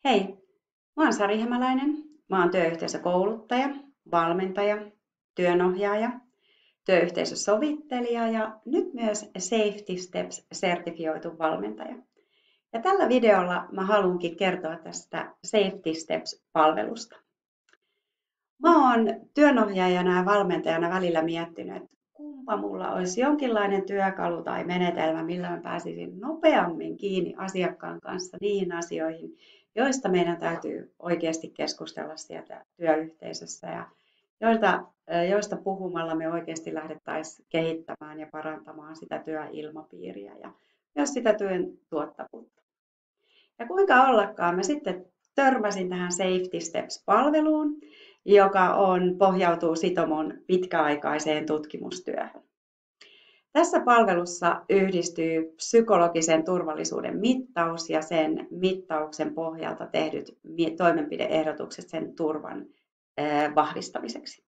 Hei, mä oon Sari Hämäläinen. Mä oon työyhteisökouluttaja, valmentaja, työnohjaaja, työyhteisösovittelija ja nyt myös Safety Steps-sertifioitu valmentaja. Ja tällä videolla mä haluankin kertoa tästä Safety Steps-palvelusta. Mä oon työnohjaajana ja valmentajana välillä miettinyt, että kumpa mulla olisi jonkinlainen työkalu tai menetelmä, millä mä pääsisin nopeammin kiinni asiakkaan kanssa niihin asioihin, joista meidän täytyy oikeasti keskustella sieltä työyhteisössä ja joista puhumalla me oikeasti lähdettäisiin kehittämään ja parantamaan sitä työilmapiiriä ja myös sitä työn tuottavuutta. Ja kuinka ollakaan, mä sitten törmäsin tähän Safety Steps-palveluun, joka pohjautuu Sitomon pitkäaikaiseen tutkimustyöhön. Tässä palvelussa yhdistyy psykologisen turvallisuuden mittaus ja sen mittauksen pohjalta tehdyt toimenpide-ehdotukset sen turvan vahvistamiseksi.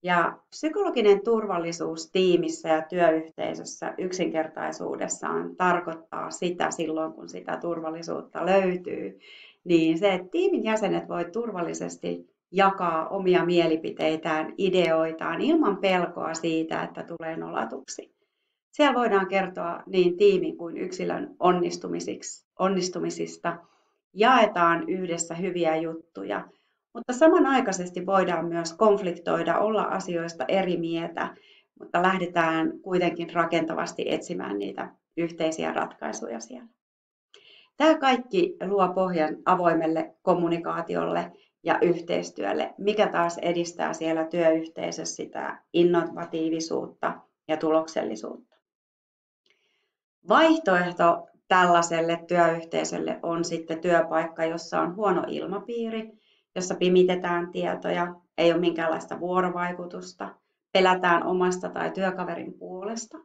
Ja psykologinen turvallisuus tiimissä ja työyhteisössä yksinkertaisuudessaan tarkoittaa sitä silloin, kun sitä turvallisuutta löytyy, niin se, että tiimin jäsenet voi turvallisesti jakaa omia mielipiteitään, ideoitaan ilman pelkoa siitä, että tulee nolatuksi. Siellä voidaan kertoa niin tiimin kuin yksilön onnistumisista, jaetaan yhdessä hyviä juttuja, mutta samanaikaisesti voidaan myös konfliktoida, olla asioista eri mieltä, mutta lähdetään kuitenkin rakentavasti etsimään niitä yhteisiä ratkaisuja siellä. Tämä kaikki luo pohjan avoimelle kommunikaatiolle ja yhteistyölle, mikä taas edistää siellä työyhteisössä sitä innovatiivisuutta ja tuloksellisuutta. Vaihtoehto tällaiselle työyhteisölle on sitten työpaikka, jossa on huono ilmapiiri, jossa pimitetään tietoja, ei ole minkäänlaista vuorovaikutusta, pelätään omasta tai työkaverin puolesta,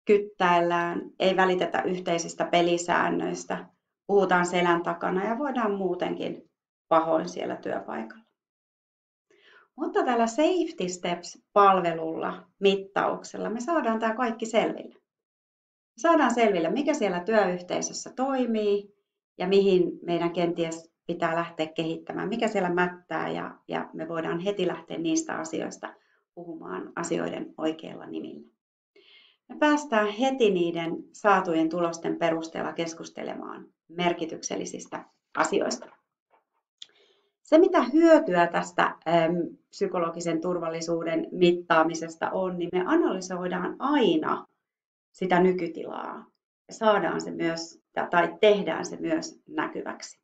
kyttäillään, ei välitetä yhteisistä pelisäännöistä, puhutaan selän takana ja voidaan muutenkin pahoin siellä työpaikalla. Mutta tällä Safety Steps-palvelulla, mittauksella, me saadaan tämä kaikki selville. Saadaan selville, mikä siellä työyhteisössä toimii ja mihin meidän kenties pitää lähteä kehittämään, mikä siellä mättää ja me voidaan heti lähteä niistä asioista puhumaan asioiden oikeilla nimillä. Me päästään heti niiden saatujen tulosten perusteella keskustelemaan merkityksellisistä asioista. Se, mitä hyötyä tästä psykologisen turvallisuuden mittaamisesta on, niin me analysoidaan aina sitä nykytilaa ja saadaan se myös, tai tehdään se myös näkyväksi.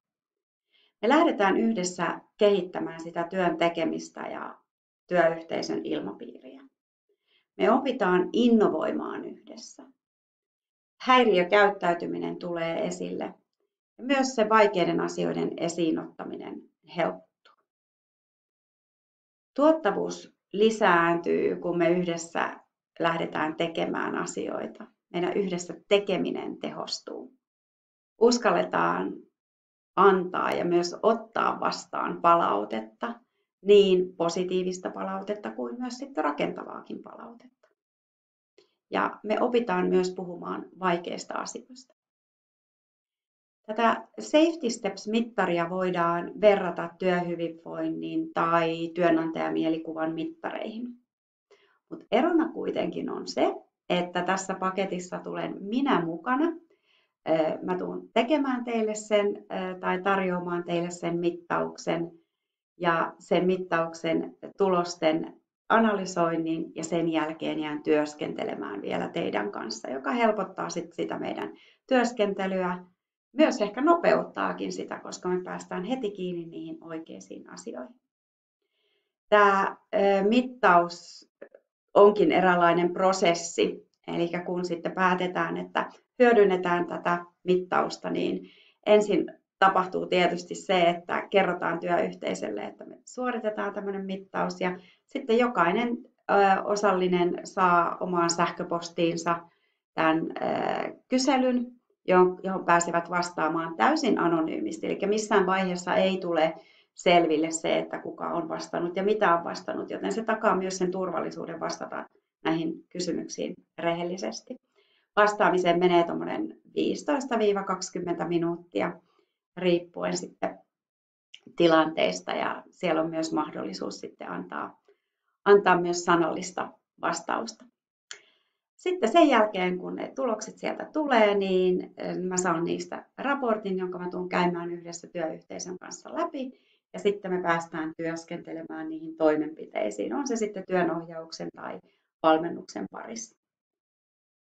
Me lähdetään yhdessä kehittämään sitä työn tekemistä ja työyhteisön ilmapiiriä. Me opitaan innovoimaan yhdessä. Häiriökäyttäytyminen tulee esille ja myös se vaikeiden asioiden esiinottaminen helpottuu. Tuottavuus lisääntyy, kun me yhdessä lähdetään tekemään asioita. Meidän yhdessä tekeminen tehostuu. Uskalletaan antaa ja myös ottaa vastaan palautetta, niin positiivista palautetta kuin myös sitten rakentavaakin palautetta. Ja me opitaan myös puhumaan vaikeista asioista. Tätä Safety Steps-mittaria voidaan verrata työhyvinvoinnin tai työnantajamielikuvan mittareihin. Mutta erona kuitenkin on se, että tässä paketissa tulen minä mukana. Mä tulen tekemään teille sen tai tarjoamaan teille sen mittauksen ja sen mittauksen tulosten analysoinnin ja sen jälkeen jään työskentelemään vielä teidän kanssa, joka helpottaa sitä meidän työskentelyä. Myös ehkä nopeuttaakin sitä, koska me päästään heti kiinni niihin oikeisiin asioihin. Tämä mittaus onkin eräänlainen prosessi, eli kun sitten päätetään, että hyödynnetään tätä mittausta, niin ensin tapahtuu tietysti se, että kerrotaan työyhteisölle, että me suoritetaan tämmöinen mittaus ja sitten jokainen osallinen saa omaan sähköpostiinsa tämän kyselyn, johon pääsevät vastaamaan täysin anonyymisti. Eli missään vaiheessa ei tule selville se, että kuka on vastannut ja mitä on vastannut, joten se takaa myös sen turvallisuuden vastata näihin kysymyksiin rehellisesti. Vastaamiseen menee tuommoinen 15-20 minuuttia. riippuen sitten tilanteista, ja siellä on myös mahdollisuus sitten antaa myös sanallista vastausta. Sitten sen jälkeen, kun ne tulokset sieltä tulee, niin mä saan niistä raportin, jonka mä tuun käymään yhdessä työyhteisön kanssa läpi. Ja sitten me päästään työskentelemään niihin toimenpiteisiin, on se sitten työnohjauksen tai valmennuksen parissa.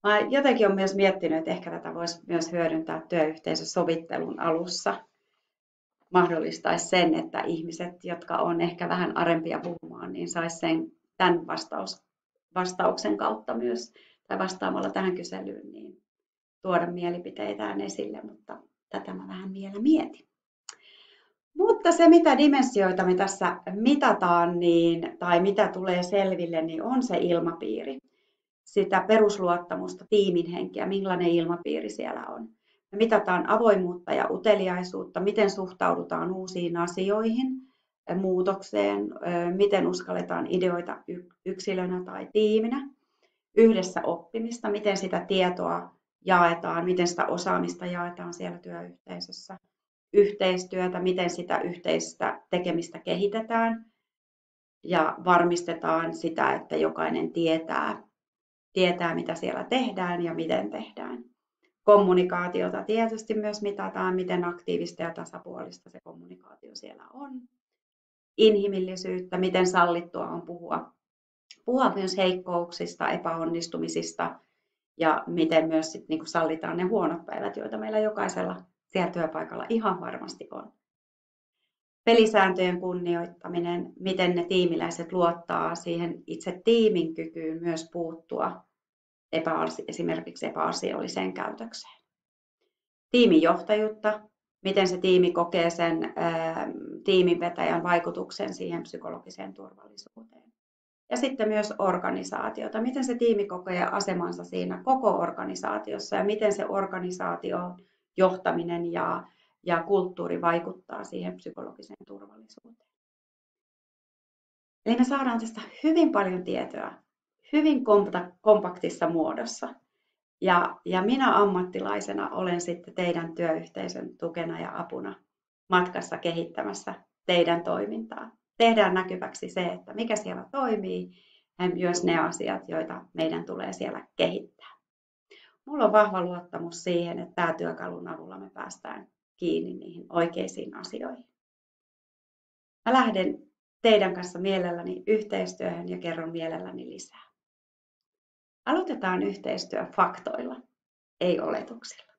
Mä jotenkin olen myös miettinyt, että ehkä tätä voisi myös hyödyntää työyhteisösovittelun alussa. Mahdollistaisi sen, että ihmiset, jotka on ehkä vähän arempia puhumaan, niin saisi tämän vastauksen kautta myös, tai vastaamalla tähän kyselyyn, niin tuoda mielipiteitään esille, mutta tätä mä vähän vielä mietin. Mutta se, mitä dimensioita me tässä mitataan, tai mitä tulee selville, niin on se ilmapiiri. Sitä perusluottamusta, tiimin henkeä, millainen ilmapiiri siellä on. Me mitataan avoimuutta ja uteliaisuutta, miten suhtaudutaan uusiin asioihin, muutokseen, miten uskalletaan ideoita yksilönä tai tiiminä. Yhdessä oppimista, miten sitä tietoa jaetaan, miten sitä osaamista jaetaan siellä työyhteisössä. Yhteistyötä, miten sitä yhteistä tekemistä kehitetään ja varmistetaan sitä, että jokainen tietää, mitä siellä tehdään ja miten tehdään. Kommunikaatiota tietysti myös mitataan, miten aktiivista ja tasapuolista se kommunikaatio siellä on. Inhimillisyyttä, miten sallittua on puhua myös heikkouksista, epäonnistumisista ja miten myös sit niinku sallitaan ne huonot päivät, joita meillä jokaisella siellä työpaikalla ihan varmasti on. Pelisääntöjen kunnioittaminen, miten ne tiimiläiset luottaa siihen itse tiimin kykyyn myös puuttua esimerkiksi epäasialliseen käytökseen. Tiimijohtajuutta, miten se tiimi kokee sen tiiminvetäjän vaikutuksen siihen psykologiseen turvallisuuteen. Ja sitten myös organisaatiota, miten se tiimi kokee asemansa siinä koko organisaatiossa ja miten se organisaation johtaminen ja kulttuuri vaikuttaa siihen psykologiseen turvallisuuteen. Eli me saadaan tästä hyvin paljon tietoa, hyvin kompaktissa muodossa. Ja minä ammattilaisena olen sitten teidän työyhteisön tukena ja apuna matkassa kehittämässä teidän toimintaa. Tehdään näkyväksi se, että mikä siellä toimii ja myös ne asiat, joita meidän tulee siellä kehittää. Mulla on vahva luottamus siihen, että tämä työkalun avulla me päästään kiinni niihin oikeisiin asioihin. Mä lähden teidän kanssa mielelläni yhteistyöhön ja kerron mielelläni lisää. Aloitetaan yhteistyö faktoilla, ei oletuksilla.